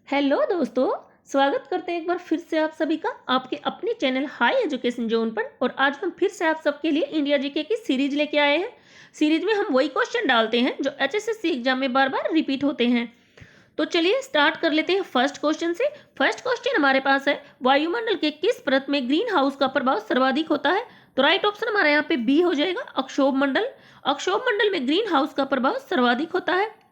Hello दोस्तों, स्वागत करते हैं एक बार फिर से आप सभी का आपके अपने चैनल हाई एजुकेशन जोन पर। और आज हम फिर से आप सबके लिए इंडिया जीके की सीरीज लेके आए हैं। सीरीज में हम वही क्वेश्चन डालते हैं जो एचएसएससी एग्जाम में बार बार रिपीट होते हैं। तो चलिए स्टार्ट कर लेते हैं फर्स्ट क्वेश्चन से। फर्स्ट क्वेश्चन हमारे पास है, वायुमंडल के किस परत में ग्रीन हाउस का प्रभाव सर्वाधिक होता है? तो राइट ऑप्शन हमारे यहाँ पे बी हो जाएगा, अक्षोभ मंडल। अक्षोभ मंडल में ग्रीन हाउस का प्रभाव सर्वाधिक होता है।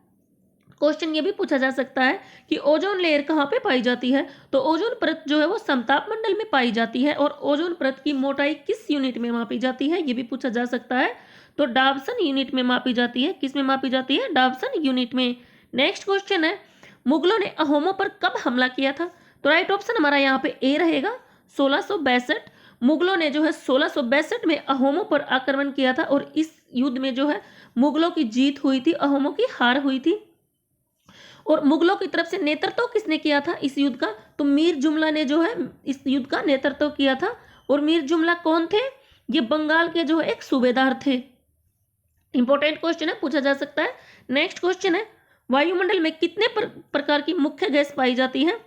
क्वेश्चन ये भी पूछा जा सकता है कि ओजोन लेयर कहाँ पे पाई जाती है? तो ओजोन परत जो है वो समताप मंडल में पाई जाती है। और ओजोन परत की मोटाई किस यूनिट में मापी जाती है, ये भी पूछा जा सकता है। तो डाबसन यूनिट में मापी जाती है। किस में मापी जाती है? डाबसन यूनिट में। नेक्स्ट क्वेश्चन है, मुगलों ने अहोमों पर कब हमला किया था? तो राइट ऑप्शन हमारा यहाँ पे ए रहेगा, 1662। मुगलों ने जो है 1662 में अहोमों पर आक्रमण किया था। और इस युद्ध में जो है मुगलों की जीत हुई थी, अहोमों की हार हुई थी। और मुगलों की तरफ से नेतृत्व किसने किया था इस युद्ध का? तो मीर जुमला ने जो है इस युद्ध का नेतृत्व किया था। और मीर जुमला कौन थे? ये बंगाल के जो है एक सूबेदार थे। इंपॉर्टेंट क्वेश्चन है, पूछा जा सकता है। नेक्स्ट क्वेश्चन है, वायुमंडल में कितने प्रकार की मुख्य गैस पाई जाती है?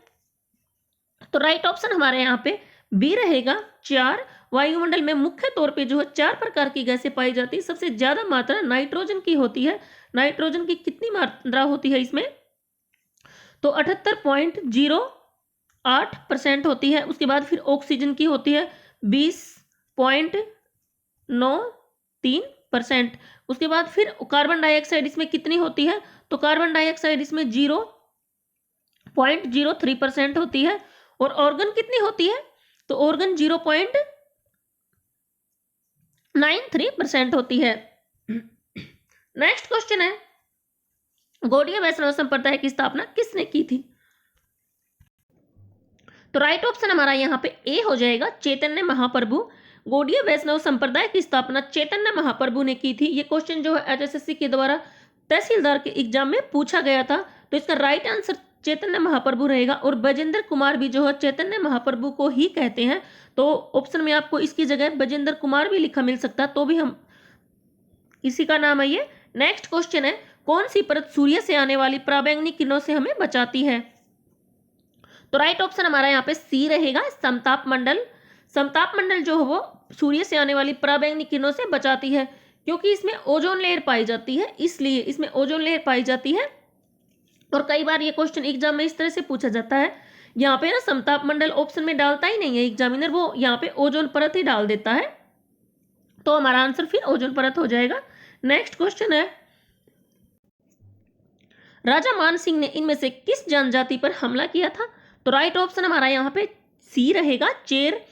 तो राइट ऑप्शन हमारे यहाँ पे बी रहेगा, 4। वायुमंडल में मुख्य तौर पे जो है 4 प्रकार की गैसें पाई जाती है। सबसे ज्यादा मात्रा नाइट्रोजन की होती है। नाइट्रोजन की कितनी मात्रा होती है इसमें? तो 78.08% होती है। उसके बाद फिर ऑक्सीजन की होती है 20.93%। उसके बाद फिर कार्बन डाइऑक्साइड इसमें कितनी होती है? तो कार्बन डाइऑक्साइड इसमें 0.03% होती है। और ऑर्गन कितनी होती है? तो ऑर्गन 0.93% होती है। नेक्स्ट क्वेश्चन है, गौड़ीय वैष्णव संप्रदाय की स्थापना किसने की थी? तो राइट ऑप्शन हमारा यहाँ पे ए हो जाएगा, चैतन्य महाप्रभु। गौड़ीय वैष्णव संप्रदाय की स्थापना चैतन्य महाप्रभु ने की थी। ये क्वेश्चन जो है एचएसएससी के द्वारा तहसीलदार के एग्जाम में पूछा गया था। तो इसका राइट आंसर चैतन्य महाप्रभु रहेगा। और बजेंद्र कुमार भी जो है चैतन्य महाप्रभु को ही कहते हैं। तो ऑप्शन में आपको इसकी जगह बजेंद्र कुमार भी लिखा मिल सकता है, तो भी हम इसी का नाम है ये। नेक्स्ट क्वेश्चन है, कौन सी परत सूर्य से आने वाली पराबैंगनी किरणों से हमें बचाती है? तो राइट ऑप्शन हमारा यहाँ पे सी रहेगा, समताप मंडल। समताप मंडल जो है वो सूर्य से आने वाली पराबैंगनी किरणों से बचाती है, क्योंकि इसमें ओजोन लेयर पाई जाती है, इसलिए इसमें ओजोन लेयर पाई जाती है। और कई बार ये क्वेश्चन एग्जाम में इस तरह से पूछा जाता है, यहाँ पे ना समताप मंडल ऑप्शन में डालता ही नहीं है एग्जामिनर, वो यहाँ पे ओजोन परत ही डाल देता है। तो हमारा आंसर फिर ओजोन परत हो जाएगा। नेक्स्ट क्वेश्चन है, राजा मान सिंह ने इनमें से किस जनजाति पर हमला किया था? तो राइट ऑप्शन हमारा यहाँ पे सी रहेगा, चेर।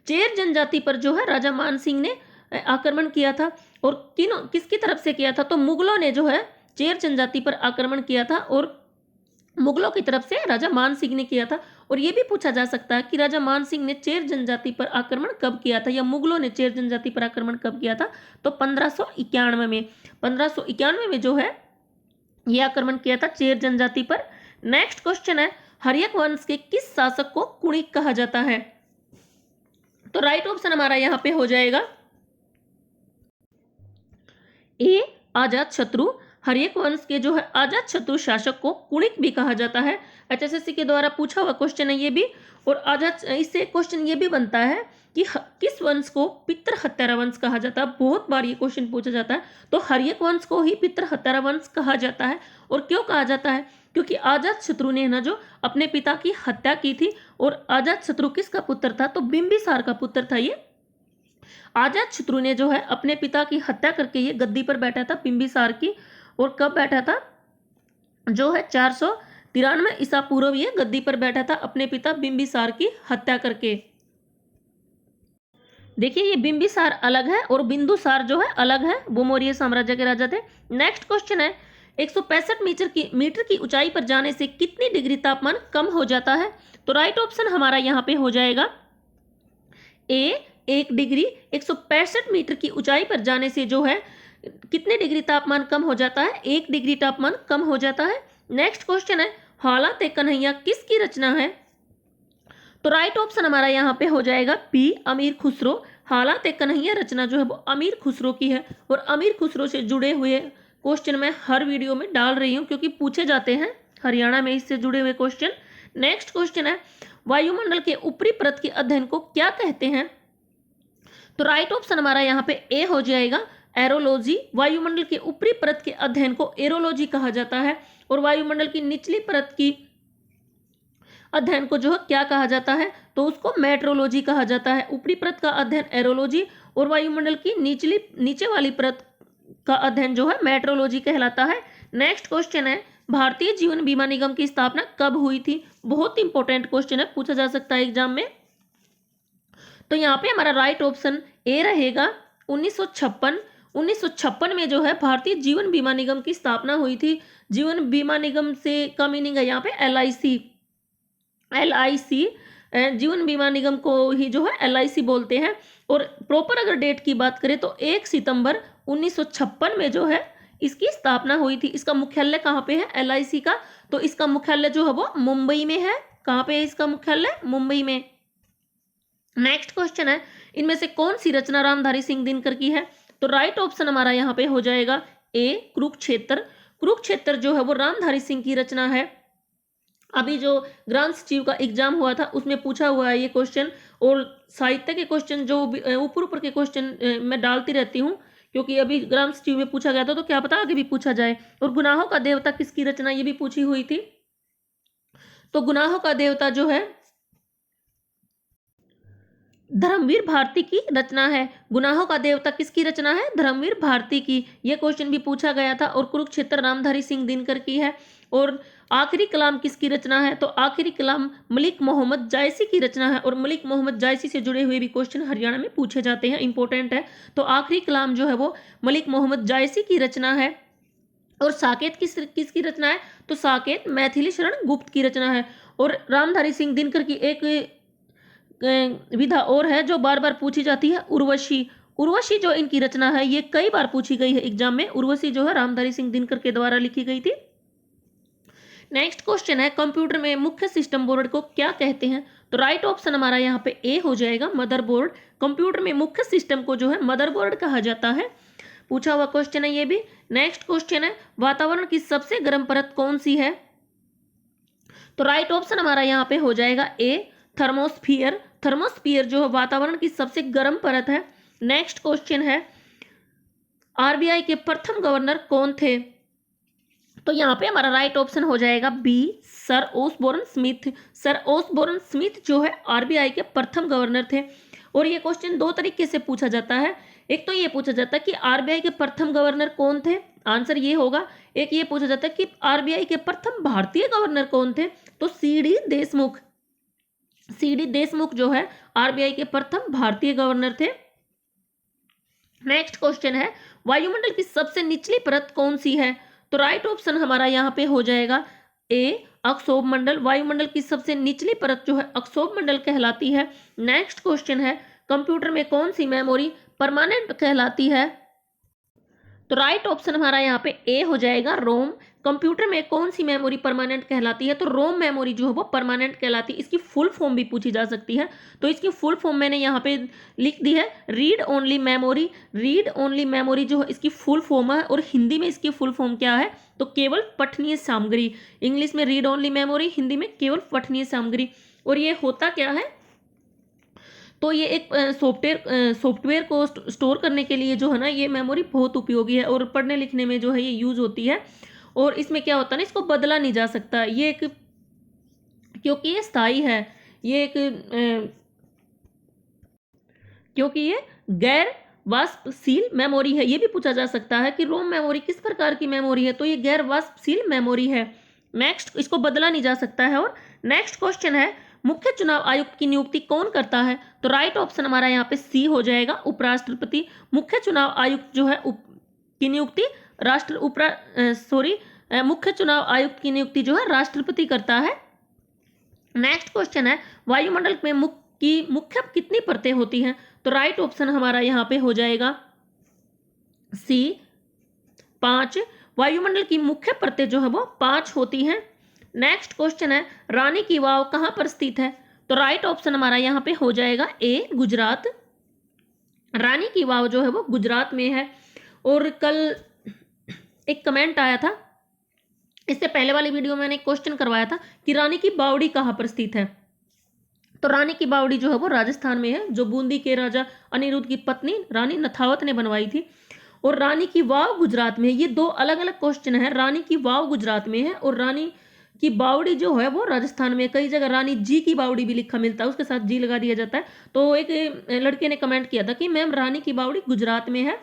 चेर जनजाति पर जो है राजा मान सिंह ने आक्रमण किया था। और किसकी तरफ से किया था? तो मुगलों ने जो है चेर जनजाति पर आक्रमण किया था। और मुगलों की तरफ से राजा मान सिंह ने किया था। और यह भी पूछा जा सकता है कि राजा मान सिंह ने चेर जनजाति पर आक्रमण कब किया था, या मुगलों ने चेर जनजाति पर आक्रमण कब किया था? तो 1591 में। 1591 में जो है यह आक्रमण किया था चेर जनजाति पर। नेक्स्ट क्वेश्चन है, हर्यक वंश के किस शासक को कुणिक कहा जाता है? तो राइट ऑप्शन हमारा यहां पे हो जाएगा ए, अजात शत्रु। हर्यक वंश के जो है अजात शत्रु शासक को कुणिक भी कहा जाता है। एचएसएससी के द्वारा पूछा हुआ क्वेश्चन है ये भी। और अजात, इससे क्वेश्चन ये भी बनता है कि किस वंश को पितृ हत्यारा वंश कहा जाता है। बहुत बार ये क्वेश्चन पूछा जाता है। तो हर्यक वंश को ही पितृ हत्यारा वंश कहा जाता है। और क्यों कहा जाता है? क्योंकि अजात शत्रु ने ना जो अपने पिता की हत्या की थी। और अजात शत्रु किसका पुत्र था? तो बिंबिसार का पुत्र था ये। अजात शत्रु ने जो है अपने पिता की हत्या करके ये गद्दी पर बैठा था बिंबिसार की। और कब बैठा था? जो है 493 ईसा पूर्व ये गद्दी पर बैठा था अपने पिता बिंबिसार की हत्या करके। देखिए ये बिंबिसार अलग है और बिंदुसार जो है अलग है, वो मौर्य साम्राज्य के राजा थे। नेक्स्ट क्वेश्चन है, 165 मीटर की ऊंचाई पर जाने से कितनी डिग्री तापमान कम हो जाता है? तो राइट ऑप्शन हमारा यहाँ पे हो जाएगा ए, 1 डिग्री। 165 मीटर की ऊंचाई पर जाने से जो है कितने डिग्री तापमान कम हो जाता है? 1 डिग्री तापमान कम हो जाता है। नेक्स्ट क्वेश्चन है, हालात कन्हैया किसकी रचना है? तो राइट ऑप्शन हमारा यहाँ पे हो जाएगा बी, अमीर खुसरो। हालात कन्हैया रचना जो है वो अमीर खुसरो की है। और अमीर खुसरो से जुड़े हुए क्वेश्चन मैं हर वीडियो में डाल रही हूँ, क्योंकि पूछे जाते हैं हरियाणा में इससे जुड़े हुए क्वेश्चन। नेक्स्ट क्वेश्चन है वायुमंडल के ऊपरी परत के अध्ययन को क्या कहते हैं? तो राइट ऑप्शन हमारा यहाँ पे ए हो जाएगा, एरोलॉजी। वायुमंडल के ऊपरी परत के अध्ययन को एरोलॉजी कहा जाता है। और वायुमंडल की निचली परत की अध्ययन को जो है क्या कहा जाता है? तो उसको मेट्रोलॉजी कहा जाता है। ऊपरी परत का अध्ययन एरोलॉजी और वायुमंडल की नीचे वाली परत का अध्ययन जो है मेट्रोलॉजी कहलाता है। नेक्स्ट क्वेश्चन है भारतीय जीवन बीमा निगम की स्थापना कब हुई थी? बहुत इंपॉर्टेंट क्वेश्चन है, पूछा जा सकता है एग्जाम में। तो यहाँ पे हमारा राइट ऑप्शन ए रहेगा 1956। 1956 में जो है भारतीय जीवन बीमा निगम की स्थापना हुई थी। जीवन बीमा निगम से का मीनिंग है यहाँ पे LIC। जीवन बीमा निगम को ही जो है LIC बोलते हैं। और प्रॉपर अगर डेट की बात करें तो 1 सितंबर 1956 में जो है इसकी स्थापना हुई थी। इसका मुख्यालय कहाँ पे है? LIC का। तो इसका मुख्यालय जो है वो मुंबई में है। कहाँ पे है इसका मुख्यालय? मुंबई में। नेक्स्ट क्वेश्चन है इनमें से कौन सी रचना रामधारी सिंह दिनकर की है? तो राइट ऑप्शन हमारा यहाँ पे हो जाएगा ए, कुरुक्षेत्र। कुरुक्षेत्र जो है वो रामधारी सिंह की रचना है। अभी जो ग्राम सचिव का एग्जाम हुआ था उसमें पूछा हुआ है ये क्वेश्चन। और साहित्य के क्वेश्चन जो ऊपर के क्वेश्चन मैं डालती रहती हूँ, क्योंकि अभी ग्राम सचिव में पूछा गया था तो क्या पता आगे भी पूछा जाए। और गुनाहों का देवता किसकी रचना, ये भी पूछी हुई थी। तो गुनाहों का देवता जो है धर्मवीर भारती की रचना है। गुनाहों का देवता किसकी रचना है? धर्मवीर भारती की। यह क्वेश्चन भी पूछा गया था। और कुरुक्षेत्र रामधारी सिंह दिनकर की है। और आखिरी कलाम किसकी रचना है? तो आखिरी कलाम मलिक मोहम्मद जायसी की रचना है। और मलिक मोहम्मद जायसी से जुड़े हुए भी क्वेश्चन हरियाणा में पूछे जाते हैं, इंपॉर्टेंट है। तो आखिरी कलाम जो है वो मलिक मोहम्मद जायसी की रचना है। और साकेत किसकी रचना है? तो साकेत मैथिली शरण गुप्त की रचना है। और रामधारी सिंह दिनकर की एक विधा और है जो बार बार पूछी जाती है, उर्वशी। उर्वशी जो इनकी रचना है ये कई बार पूछी गई है एग्जाम में। उर्वशी जो है रामधारी सिंह दिनकर के द्वारा लिखी गई थी। नेक्स्ट क्वेश्चन है कंप्यूटर में मुख्य सिस्टम बोर्ड को क्या कहते हैं? तो राइट ऑप्शन हमारा यहाँ पे ए हो जाएगा, मदरबोर्ड। कंप्यूटर में मुख्य सिस्टम को जो है मदरबोर्ड कहा जाता है। पूछा हुआ क्वेश्चन है ये भी। नेक्स्ट क्वेश्चन है वातावरण की सबसे गर्म परत कौन सी है? तो राइट ऑप्शन हमारा यहाँ पे हो जाएगा ए, थर्मोस्फियर। थर्मोस्फियर जो है वातावरण की सबसे गर्म परत है। नेक्स्ट क्वेश्चन है RBI के प्रथम गवर्नर कौन थे? तो यहाँ पे हमारा राइट ऑप्शन हो जाएगा B, sir Osborne Smith. Sir Osborne Smith जो है RBI के प्रथम गवर्नर थे। और ये क्वेश्चन दो तरीके से पूछा जाता है। एक तो ये पूछा जाता है कि RBI के प्रथम गवर्नर कौन थे, आंसर ये होगा। एक ये पूछा जाता है कि RBI के प्रथम भारतीय गवर्नर कौन थे? तो CD देशमुख। CD देशमुख जो है RBI के प्रथम भारतीय गवर्नर थे। नेक्स्ट क्वेश्चन है वायुमंडल की सबसे निचली परत कौन सी है? तो राइट ऑप्शन हमारा यहाँ पे हो जाएगा ए, अक्षोभ मंडल। वायुमंडल की सबसे निचली परत जो है अक्षोभ मंडल कहलाती है। नेक्स्ट क्वेश्चन है कंप्यूटर में कौन सी मेमोरी परमानेंट कहलाती है? तो राइट ऑप्शन हमारा यहाँ पे ए हो जाएगा, रोम। कंप्यूटर में कौन सी मेमोरी परमानेंट कहलाती है? तो रोम मेमोरी जो है वो परमानेंट कहलाती है। इसकी फुल फॉर्म भी पूछी जा सकती है। तो इसकी फुल फॉर्म मैंने यहाँ पे लिख दी है, read only memory. Read only memory जो है इसकी फुल फॉर्म है। और हिंदी में इसकी फुल फॉर्म क्या है? तो केवल पठनीय सामग्री। इंग्लिश में रीड ओनली मेमोरी, हिंदी में केवल पठनीय सामग्री। और ये होता क्या है? तो ये एक सॉफ्टवेयर को स्टोर करने के लिए जो है ना ये मेमोरी बहुत उपयोगी है। और पढ़ने लिखने में जो है ये यूज होती है। और इसमें क्या होता है ना, इसको बदला नहीं जा सकता। ये एक, क्योंकि ये स्थायी है, ये एक क्योंकि ये गैर वाष्पशील मेमोरी है। ये भी पूछा जा सकता है कि रोम मेमोरी किस प्रकार की मेमोरी है? तो ये गैर वाष्पशील मेमोरी है। नेक्स्ट, इसको बदला नहीं जा सकता है। और नेक्स्ट क्वेश्चन है मुख्य चुनाव आयुक्त की नियुक्ति कौन करता है? तो राइट ऑप्शन हमारा यहाँ पे सी हो जाएगा, उपराष्ट्रपति। मुख्य चुनाव आयुक्त जो है की नियुक्ति मुख्य चुनाव आयुक्त की नियुक्ति जो है राष्ट्रपति करता है। नेक्स्ट क्वेश्चन है वायुमंडल में मुख्य कितनी परतें होती हैं? तो राइट ऑप्शन हमारा यहाँ पे हो जाएगा सी, 5। वायुमंडल की मुख्य परतें जो है वो 5 होती हैं। नेक्स्ट क्वेश्चन है रानी की वाव कहाँ पर स्थित है? तो राइट ऑप्शन हमारा यहाँ पे हो जाएगा ए, गुजरात। रानी की वाव जो है वो गुजरात में है। और कल एक कमेंट आया था इससे पहले वाली वीडियो में मैंने एक क्वेश्चन करवाया था कि रानी की बावड़ी कहाँ पर स्थित है। तो रानी की बावड़ी जो है वो राजस्थान में है, जो बूंदी के राजा अनिरुद्ध की पत्नी रानी नथावत ने बनवाई थी। और रानी की वाव गुजरात में है। ये दो अलग अलग क्वेश्चन है। रानी की वाव गुजरात में है और रानी की बावड़ी जो है वो राजस्थान में। कई जगह रानी जी की बावड़ी भी लिखा मिलता है, उसके साथ जी लगा दिया जाता है। तो एक लड़के ने कमेंट किया था कि मैम रानी की बावड़ी गुजरात में है।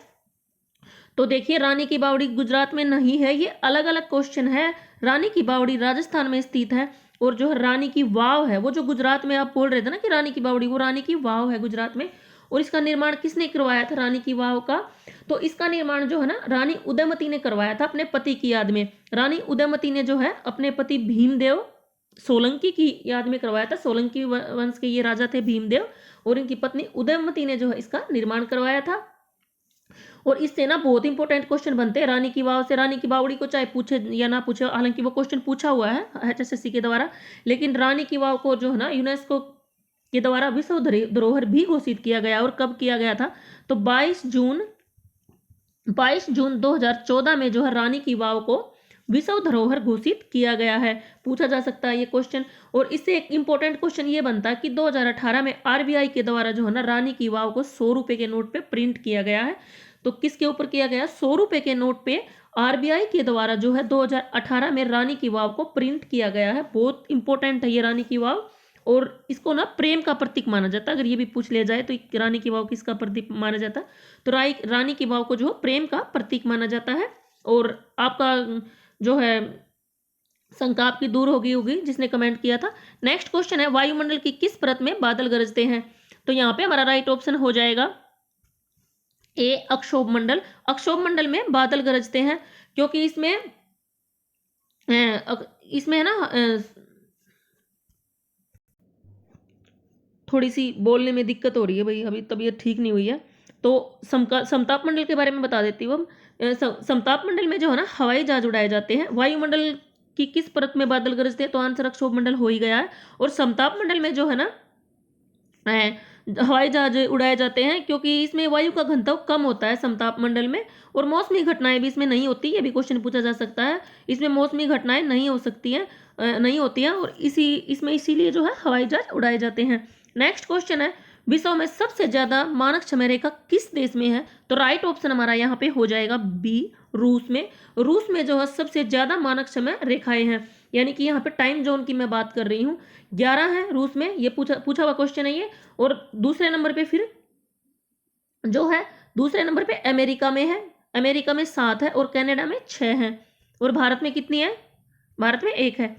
तो देखिए रानी की बावड़ी गुजरात में नहीं है, ये अलग अलग क्वेश्चन है। रानी की बावड़ी राजस्थान में स्थित है और जो है रानी की वाव है वो जो गुजरात में आप बोल रहे थे ना कि रानी की बावड़ी, वो रानी की वाव है गुजरात में। और इसका निर्माण किसने करवाया था रानी की वाव का? तो इसका निर्माण जो है ना रानी उदयमती ने करवाया था अपने पति की याद में। रानी उदयमती ने जो है अपने पति भीमदेव सोलंकी की याद में करवाया था। सोलंकी वंश के ये राजा थे भीमदेव, और इनकी पत्नी उदयमती ने जो है इसका निर्माण करवाया था। और इससे ना बहुत इंपॉर्टेंट क्वेश्चन बनते हैं रानी की वाव से। रानी की बावड़ी को चाहे पूछे या ना पूछे, हालांकि वो क्वेश्चन पूछा हुआ है HSSC के द्वारा, लेकिन रानी की वाव को जो है ना यूनेस्को के द्वारा विश्व धरोहर भी घोषित किया गया। और कब किया गया था? तो 22 जून 2014 में जो है रानी की वाव को विश्व धरोहर घोषित किया गया है। पूछा जा सकता है ये क्वेश्चन। और इससे एक इंपॉर्टेंट क्वेश्चन ये बनता है कि 2018 में RBI के द्वारा जो है ना रानी की वाव को 100 रुपए के नोट पे प्रिंट किया गया है। तो किसके ऊपर किया गया? 100 रुपए के नोट पे RBI के द्वारा जो है 2018 में रानी की वाव को प्रिंट किया गया है। बहुत इंपॉर्टेंट है ये रानी की वाव, और इसको ना प्रेम का प्रतीक माना जाता है। अगर ये भी पूछ लिया जाए तो रानी की वाव किसका प्रतीक माना जाता है? तो रानी की वाव को जो प्रेम का प्रतीक माना जाता है। और आपका जो है शंका आपकी दूर होगी जिसने कमेंट किया था। नेक्स्ट क्वेश्चन है वायुमंडल की किस परत में बादल गरजते हैं? तो यहाँ पे हमारा राइट ऑप्शन हो जाएगा ए, अक्षोभ मंडल। अक्षोभ मंडल में बादल गरजते हैं क्योंकि इसमें है ना थोड़ी सी बोलने में दिक्कत हो रही है भाई, अभी तबीयत ठीक नहीं हुई है। तो समताप मंडल के बारे में बता देती हूँ। समताप मंडल में जो है ना हवाई जहाज उड़ाए जाते हैं। वायुमंडल की किस परत में बादल गरजते हैं? तो आंसर अक्षोभ मंडल हो ही गया है। और समताप मंडल में जो है ना हवाई जहाज उड़ाए जाते हैं क्योंकि इसमें वायु का घनत्व कम होता है समताप मंडल में। और मौसमी घटनाएं भी इसमें नहीं होती, ये भी क्वेश्चन पूछा जा सकता है। इसमें मौसमी घटनाएं नहीं हो सकती हैं, नहीं होती हैं, और इसमें इसीलिए जो है हवाई जहाज उड़ाए जाते हैं। नेक्स्ट क्वेश्चन है विश्व में सबसे ज्यादा मानक समय रेखा किस देश में है? तो राइट ऑप्शन हमारा यहाँ पे हो जाएगा बी, रूस में। रूस में जो है सबसे ज्यादा मानक समय रेखाएं हैं, यानी कि यहाँ पे टाइम जोन की मैं बात कर रही हूँ। 11 है रूस में, ये पूछा हुआ क्वेश्चन है ये। और दूसरे नंबर पे फिर जो है दूसरे नंबर पे अमेरिका में है। अमेरिका में 7 है और कनाडा में 6 है। और भारत में कितनी है? भारत में 1 है।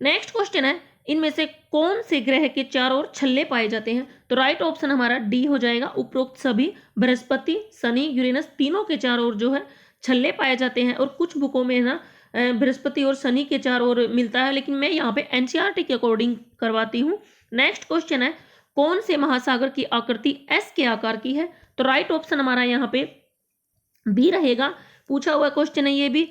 नेक्स्ट क्वेश्चन है इनमें से कौन से ग्रह के चारों ओर छल्ले पाए जाते हैं? तो राइट ऑप्शन हमारा डी हो जाएगा। उपरोक्त सभी बृहस्पति, शनि, यूरेनस तीनों के चारों ओर जो है छल्ले पाए जाते हैं। और कुछ बुकों में ना बृहस्पति और शनि के चारों ओर मिलता है, लेकिन मैं यहाँ पे NCERT के अकॉर्डिंग करवाती हूँ। नेक्स्ट क्वेश्चन है कौन से महासागर की आकृति S के आकार की है? तो राइट ऑप्शन हमारा यहाँ पे बी रहेगा। पूछा हुआ क्वेश्चन है ये भी।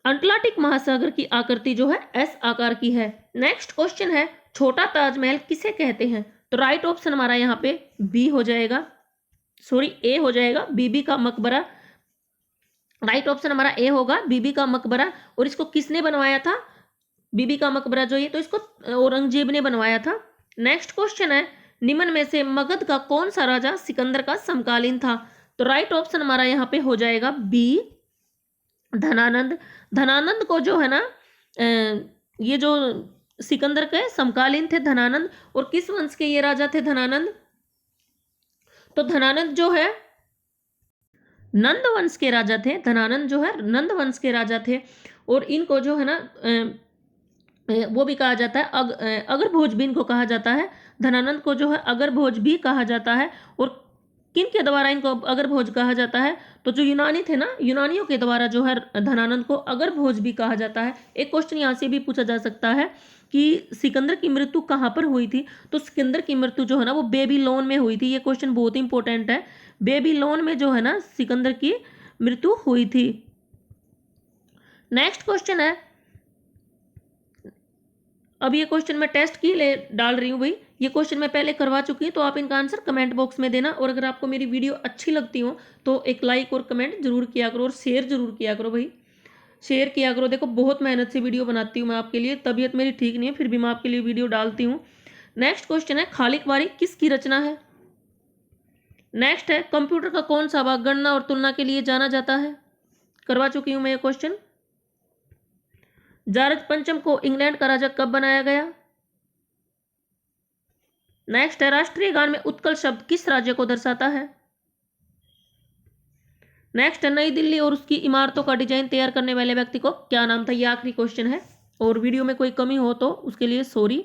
अटलांटिक महासागर की आकृति जो है S आकार की है। नेक्स्ट क्वेश्चन है छोटा ताजमहल किसे कहते हैं? तो राइट ऑप्शन हमारा यहाँ पे बी हो जाएगा, सॉरी ए हो जाएगा, बीबी का मकबरा। राइट ऑप्शन हमारा ए होगा, बीबी का मकबरा। और इसको किसने बनवाया था? बीबी का मकबरा जो ये तो इसको औरंगजेब ने बनवाया था। नेक्स्ट क्वेश्चन है निम्न में से मगध का कौन सा राजा सिकंदर का समकालीन था? तो राइट ऑप्शन हमारा यहाँ पे हो जाएगा बी, धनानंद। धनानंद को जो है ना ये जो सिकंदर के समकालीन थे धनानंद। और किस वंश के ये राजा थे धनानंद? तो धनानंद जो है नंद वंश के राजा थे। धनानंद जो है नंद वंश के राजा थे। और इनको जो है ना वो भी कहा जाता है अगर भोज भी इनको कहा जाता है। धनानंद को जो है अगर भोज भी कहा जाता है। और किन के द्वारा इनको अगर भोज कहा जाता है? तो जो यूनानी थे ना, यूनानियों के द्वारा जो है धनानंद को अगर भोज भी कहा जाता है। एक क्वेश्चन यहाँ से भी पूछा जा सकता है कि सिकंदर की मृत्यु कहाँ पर हुई थी? तो सिकंदर की मृत्यु जो है ना वो बेबीलोन में हुई थी। ये क्वेश्चन बहुत इंपॉर्टेंट है। बेबीलोन में जो है ना सिकंदर की मृत्यु हुई थी। नेक्स्ट क्वेश्चन है, अब ये क्वेश्चन मैं टेस्ट की ले डाल रही हूँ भाई। ये क्वेश्चन मैं पहले करवा चुकी हूँ, तो आप इनका आंसर कमेंट बॉक्स में देना। और अगर आपको मेरी वीडियो अच्छी लगती हो तो एक लाइक और कमेंट जरूर किया करो और शेयर जरूर किया करो भाई। शेयर किया करो। देखो बहुत मेहनत से वीडियो बनाती हूँ मैं आपके लिए, तबीयत मेरी ठीक नहीं है फिर भी मैं आपके लिए वीडियो डालती हूँ। नेक्स्ट क्वेश्चन है, खालिक वारी किसकी रचना है? नेक्स्ट है, कंप्यूटर का कौन सा भाग गणना और तुलना के लिए जाना जाता है? करवा चुकी हूं मैं ये क्वेश्चन। जॉर्ज पंचम को इंग्लैंड का राजा कब बनाया गया? नेक्स्ट है, राष्ट्रीय गान में उत्कल शब्द किस राज्य को दर्शाता है? नेक्स्ट है, नई दिल्ली और उसकी इमारतों का डिजाइन तैयार करने वाले व्यक्ति को क्या नाम था? ये आखिरी क्वेश्चन है और वीडियो में कोई कमी हो तो उसके लिए सॉरी।